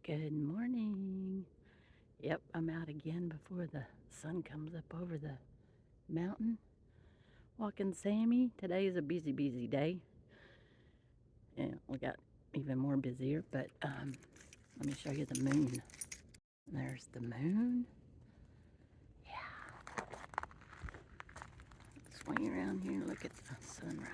Good morning. Yep, I'm out again before the sun comes up over the mountain. Walking Sammy. Today is a busy day. And we got even more busier, but let me show you the moon. There's the moon. Yeah. Swing around here and look at the sunrise.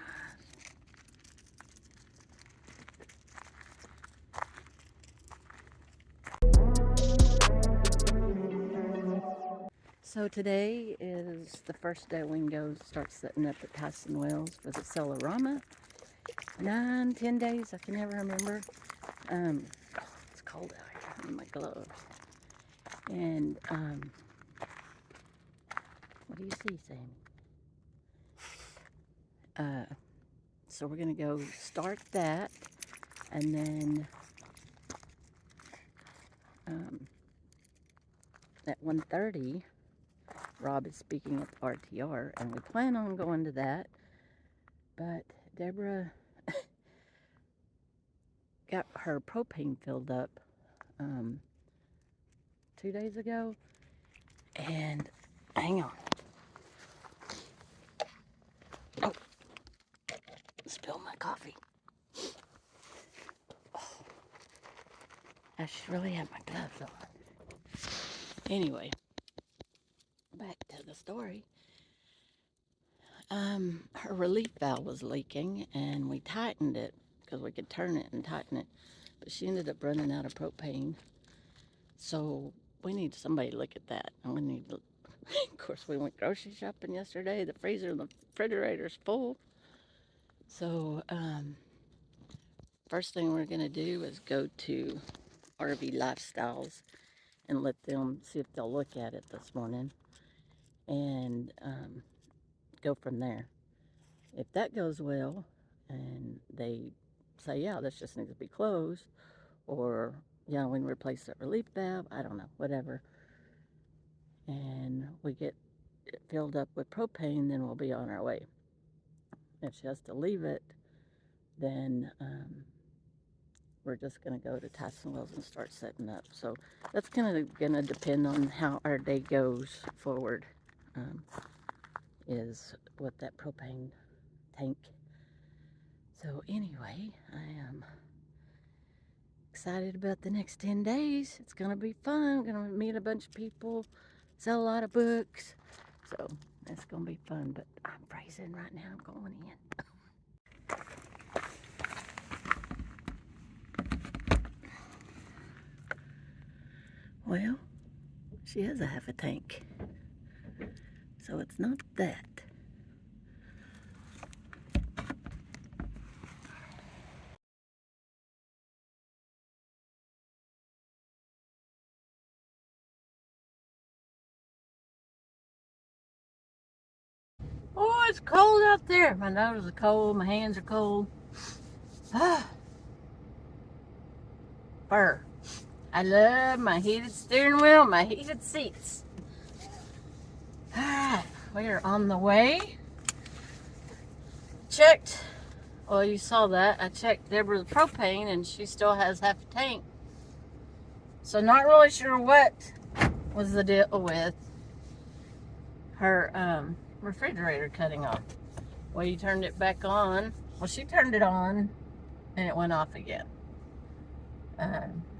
So today is the first day we can go start setting up at Tyson Wells for the sale of Rama. 9-10 days, I can never remember. It's cold out here in my gloves. And what do you see, Sammy? So we're gonna go start that, and then at 1:30, Rob is speaking at the RTR, and we plan on going to that. But Deborah got her propane filled up 2 days ago, and hang on. Oh, spilled my coffee. Oh, I should really have my gloves on. Anyway, back to the story. Her relief valve was leaking, and we tightened it because we could turn it and tighten it, but she ended up running out of propane. So we need somebody to look at that, and we need to, of course, we went grocery shopping yesterday. The freezer and the refrigerator's full. So first thing we're gonna do is go to RV Lifestyles and let them see if they'll look at it this morning, and go from there. If that goes well and they say, yeah, this just needs to be closed, or yeah, we can replace that relief valve, I don't know, whatever, and we get it filled up with propane, then we'll be on our way. If she has to leave it, then we're just going to go to Tyson Wells and start setting up. So that's kind of going to depend on how our day goes forward, is with that propane tank. So anyway, I am excited about the next 10 days. It's going to be fun. I'm going to meet a bunch of people, sell a lot of books. So that's going to be fun, but I'm freezing right now. I'm going in. Well, she has a half a tank, so it's not that. Oh, it's cold out there. My nose is cold, my hands are cold. Fur. I love my heated steering wheel, my heated seats. Alright, we are on the way. Checked, well, you saw that. I checked Deborah's propane, and she still has half a tank. So not really sure what was the deal with her refrigerator cutting off. Well, you turned it back on. Well, she turned it on, and it went off again.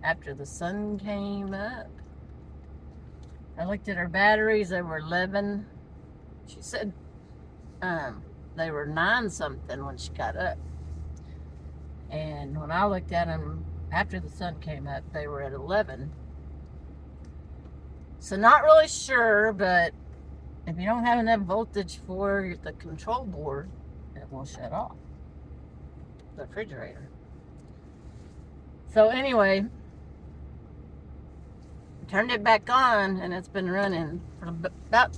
After the sun came up, I looked at her batteries. They were 11. She said they were 9 something when she got up. And when I looked at them after the sun came up, they were at 11. So not really sure, but if you don't have enough voltage for the control board, it will shut off the refrigerator. So anyway, turned it back on, and it's been running for about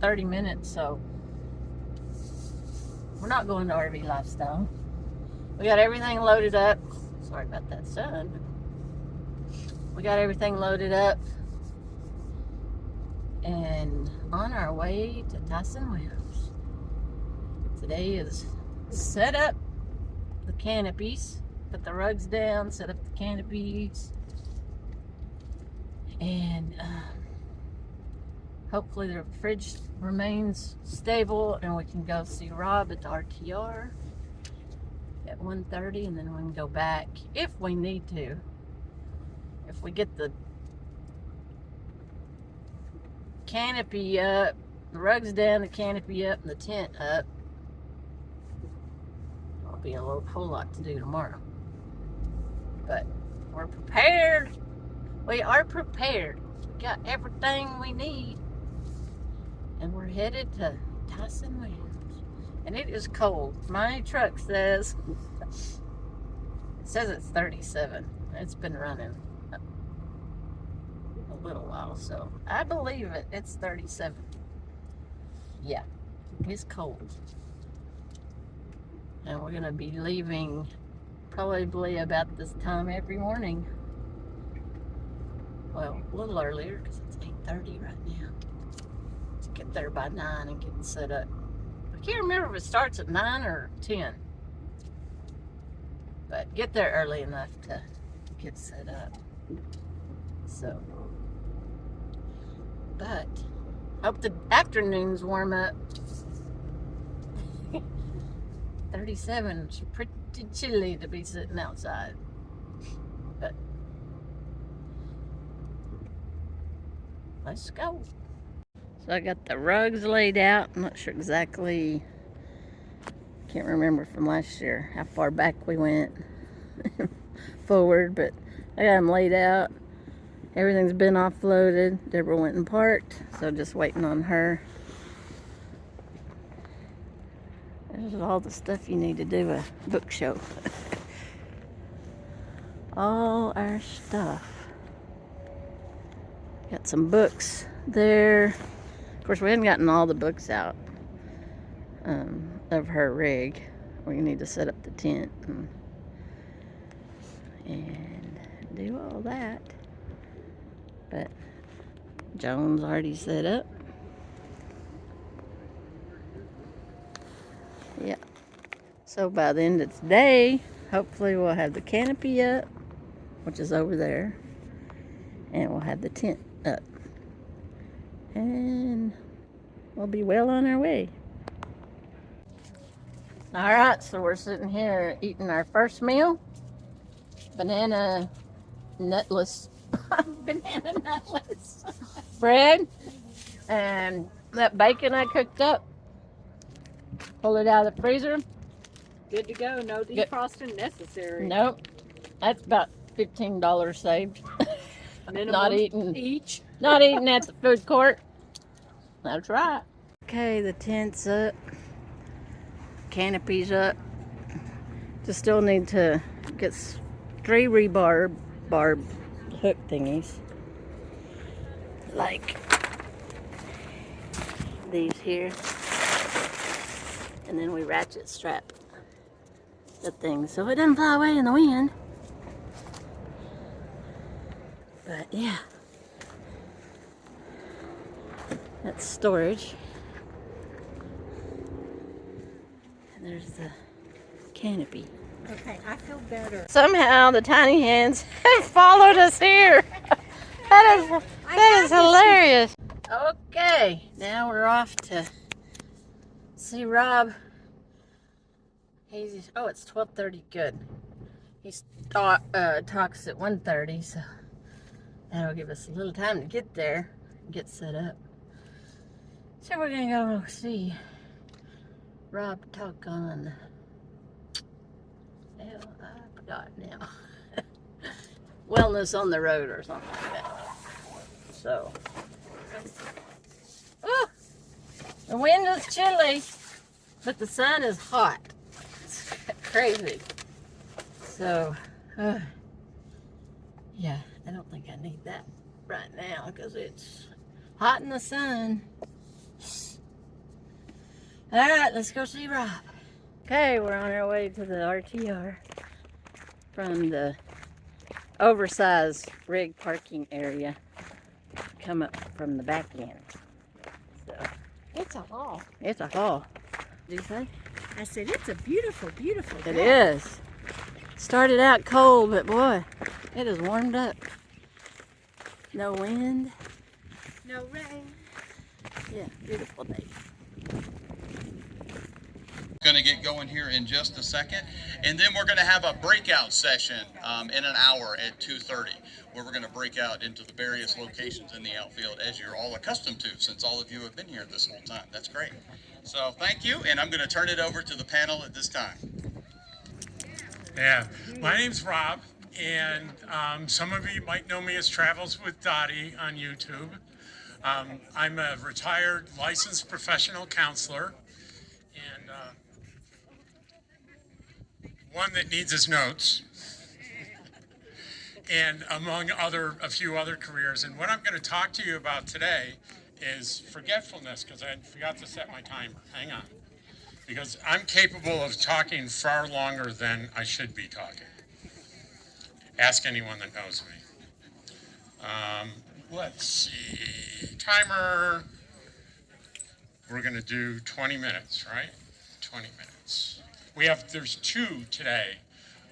30 minutes. So we're not going to RV Lifestyle. We got everything loaded up. Sorry about that sun. We got everything loaded up and on our way to Tyson Wells. Today is set up the canopies, put the rugs down, set up the canopies, And hopefully the fridge remains stable and we can go see Rob at the RTR at 1:30, and then we can go back if we need to. If we get the canopy up, the rugs down, the canopy up, and the tent up, there'll be a whole lot to do tomorrow. But we're prepared. We are prepared. We got everything we need. And we're headed to Tyson Winds. And it is cold. My truck says, it says it's 37. It's been running a little while, so I believe it. It's 37. Yeah, it's cold. And we're going to be leaving probably about this time every morning. Well, a little earlier because it's 8:30 right now. To get there by 9 and get set up. I can't remember if it starts at 9 or 10. But get there early enough to get set up. So, but hope the afternoons warm up. 37 is pretty chilly to be sitting outside. But let's go. So I got the rugs laid out. I'm not sure exactly, can't remember from last year how far back we went forward, but I got them laid out. Everything's been offloaded. Deborah went and parked, so just waiting on her. This is all the stuff you need to do a book show. All our stuff. Got some books there. Of course, we hadn't gotten all the books out of her rig. We need to set up the tent and do all that. But Joan's already set up. Yeah. So by the end of today, hopefully we'll have the canopy up, which is over there, and we'll have the tent up. And we'll be well on our way. Alright, so we're sitting here eating our first meal. Banana nutless. Banana nutless. Bread. And that bacon I cooked up. Pull it out of the freezer. Good to go. No defrosting necessary. Nope. That's about $15 saved. Not eating each. Not eating at the food court. That's right. Okay, the tent's up. Canopy's up. Just still need to get 3 rebar hook thingies. Like these here. And then we ratchet strap the thing so it doesn't fly away in the wind. But yeah. That's storage. And there's the canopy. Okay, I feel better. Somehow the tiny hands have followed us here. That is hilarious. Okay, now we're off to see Rob. Oh, it's 12:30. Good. He talks at 1:30, so that'll give us a little time to get there and get set up. So we're gonna go see Rob talk on. Hell, I forgot now. Wellness on the road or something like that. So, oh, the wind is chilly, but the sun is hot. It's crazy. So, yeah, I don't think I need that right now because it's hot in the sun. All right, let's go see Rob. Okay, we're on our way to the RTR from the oversized rig parking area. Come up from the back end. So It's a haul. it's a haul. Did you say? I said it's a beautiful, beautiful It day. is. Started out cold, but boy, it has warmed up. No wind. No rain. Yeah, beautiful day. Going to get going here in just a second, and then we're going to have a breakout session in an hour at 2:30, where we're going to break out into the various locations in the outfield, as you're all accustomed to, since all of you have been here this whole time. That's great. So thank you, and I'm going to turn it over to the panel at this time. Yeah, my name's Rob, and some of you might know me as Travels with Dottie on YouTube. I'm a retired licensed professional counselor, and one that needs his notes, and among a few other careers. And what I'm going to talk to you about today is forgetfulness, because I forgot to set my timer. Hang on. Because I'm capable of talking far longer than I should be talking. Ask anyone that knows me. Let's see, timer. We're going to do 20 minutes, right? 20 minutes. There's two today.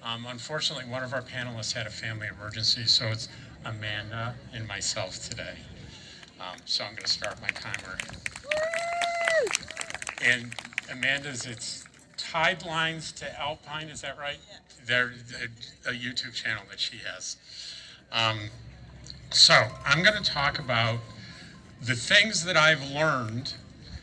Unfortunately, one of our panelists had a family emergency, so it's Amanda and myself today. So I'm going to start my timer. And Amanda's, it's Tide Lines to Alpine, is that right? Yeah. They're a YouTube channel that she has. So I'm going to talk about the things that I've learned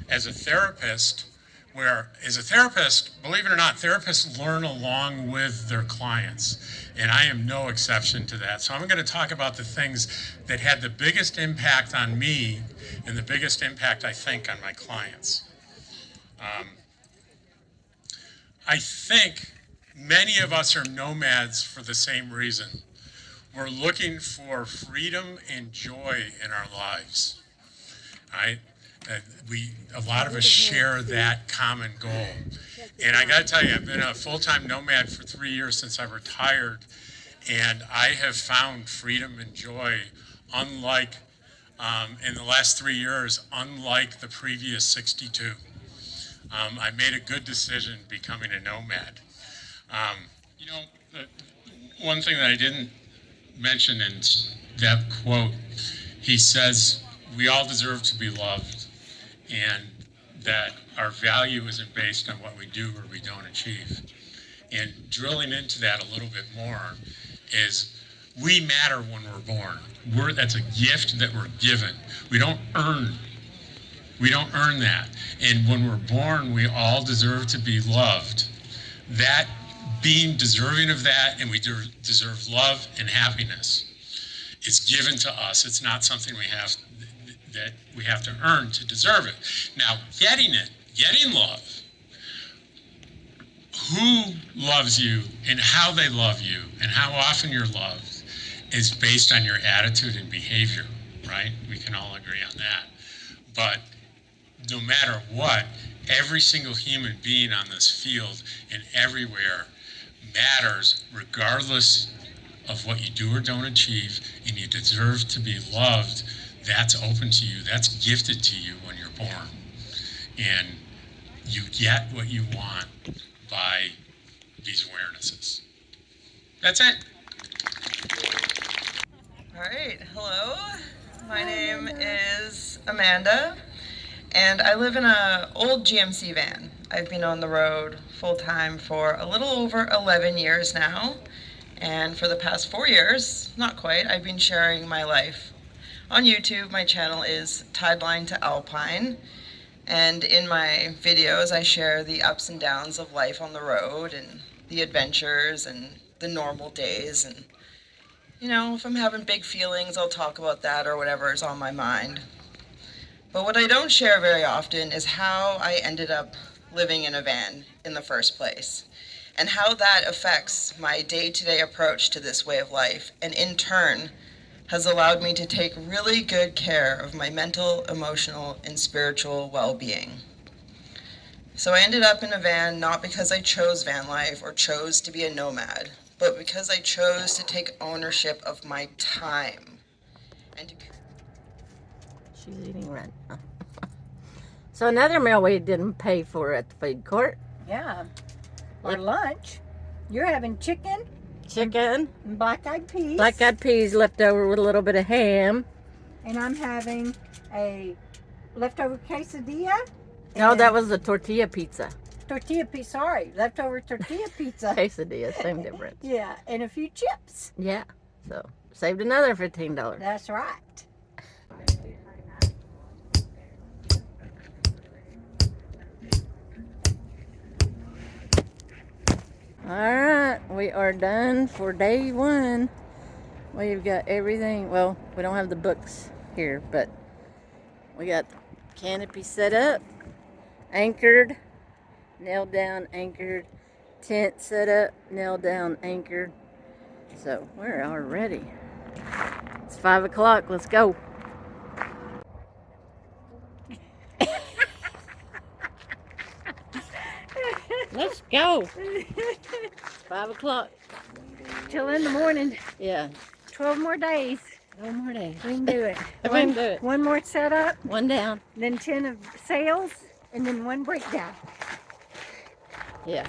as a therapist, where as a therapist, believe it or not, therapists learn along with their clients. And I am no exception to that. So I'm going to talk about the things that had the biggest impact on me and the biggest impact, I think, on my clients. I think many of us are nomads for the same reason. We're looking for freedom and joy in our lives, right? A lot of us share that common goal. And I got to tell you, I've been a full-time nomad for 3 years since I retired, and I have found freedom and joy unlike, in the last 3 years, unlike the previous 62. I made a good decision becoming a nomad. One thing that I didn't mention in that quote, he says, we all deserve to be loved, and that our value isn't based on what we do or we don't achieve. And drilling into that a little bit more is we matter when we're born. That's a gift that we're given. We don't earn that. And when we're born, we all deserve to be loved. That being deserving of that, and we deserve love and happiness. It's given to us. It's not something we have to earn to deserve it. Now, getting love, who loves you and how they love you and how often you're loved is based on your attitude and behavior, right? We can all agree on that. But no matter what, every single human being on this field and everywhere matters regardless of what you do or don't achieve, and you deserve to be loved. That's open to you. That's gifted to you when you're born. And you get what you want by these awarenesses. That's it. All right, hello. My name is Amanda, and I live in an old GMC van. I've been on the road full-time for a little over 11 years now, and for the past 4 years, not quite, I've been sharing my life. On YouTube, my channel is Tideline to Alpine, and in my videos, I share the ups and downs of life on the road, and the adventures, and the normal days, and if I'm having big feelings, I'll talk about that or whatever is on my mind. But what I don't share very often is how I ended up living in a van in the first place, and how that affects my day-to-day approach to this way of life, and in turn has allowed me to take really good care of my mental, emotional, and spiritual well-being. So I ended up in a van not because I chose van life or chose to be a nomad, but because I chose to take ownership of my time. And She's eating right now. So another meal we didn't pay for at the food court. Yeah. Or lunch. You're having chicken? chicken, and black-eyed peas. black-eyed peas left over with a little bit of ham. And I'm having a leftover quesadilla. No, and that was the tortilla pizza. tortilla pizza. Sorry, leftover tortilla pizza. Quesadilla, same difference. Yeah, and a few chips. Yeah, so saved another $15. That's right. All right, we are done for day one. We've got everything. Well, we don't have the books here, but we got canopy set up, anchored, nailed down, anchored, tent set up, nailed down, anchored. So we're all ready. It's 5 o'clock. Let's go. Let's go. It's 5 o'clock. Till in the morning. Yeah, 12 more days. no more days. We can do it. We can do it. One more setup, One down. then 10 of sales, and then one breakdown. Yeah.